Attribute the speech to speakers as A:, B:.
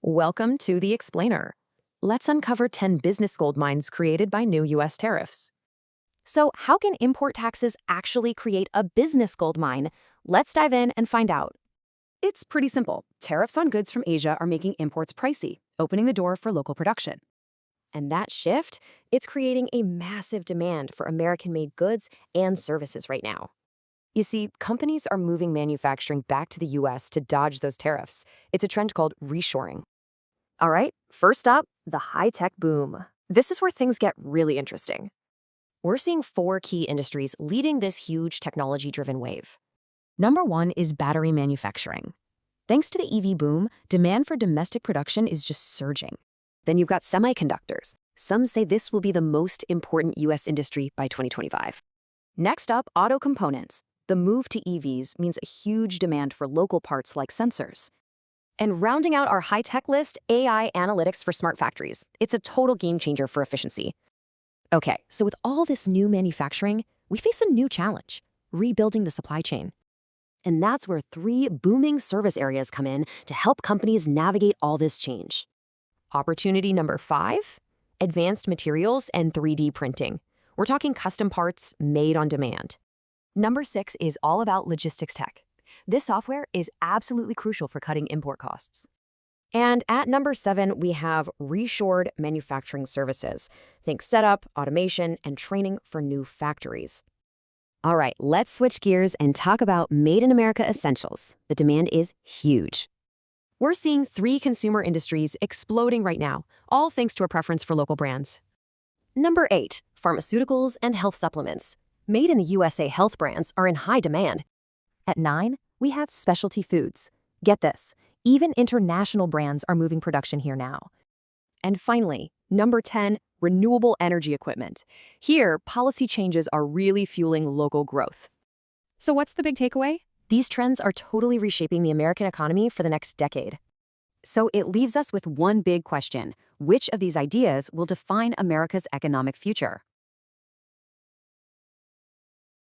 A: Welcome to The Explainer. Let's uncover 10 business gold mines created by new U.S. tariffs.
B: So, how can import taxes actually create a business gold mine? Let's dive in and find out.
C: It's pretty simple. Tariffs on goods from Asia are making imports pricey, opening the door for local production.
B: And that shift, it's creating a massive demand for American-made goods and services right now.
C: You see, companies are moving manufacturing back to the U.S. to dodge those tariffs. It's a trend called reshoring.
B: All right, first up, the high-tech boom. This is where things get really interesting. We're seeing four key industries leading this huge technology-driven wave.
A: Number one is battery manufacturing. Thanks to the EV boom, demand for domestic production is just surging.
C: Then you've got semiconductors. Some say this will be the most important U.S. industry by 2025. Next up, auto components. The move to EVs means a huge demand for local parts like sensors. And rounding out our high-tech list, AI analytics for smart factories. It's a total game changer for efficiency. Okay, so with all this new manufacturing, we face a new challenge: rebuilding the supply chain. And that's where three booming service areas come in to help companies navigate all this change. Opportunity number 5, advanced materials and 3D printing. We're talking custom parts made on demand. Number 6 is all about logistics tech. This software is absolutely crucial for cutting import costs. And at number 7, we have Reshored manufacturing services. Think setup, automation, and training for new factories. All right, let's switch gears and talk about Made in America essentials. The demand is huge. We're seeing 3 consumer industries exploding right now, all thanks to a preference for local brands. Number 8, pharmaceuticals and health supplements. Made in the USA health brands are in high demand. At 9, we have specialty foods. Get this, even international brands are moving production here now. And finally, number 10, renewable energy equipment. Here, policy changes are really fueling local growth.
A: So what's the big takeaway?
C: These trends are totally reshaping the American economy for the next decade. So it leaves us with one big question: which of these ideas will define America's economic future?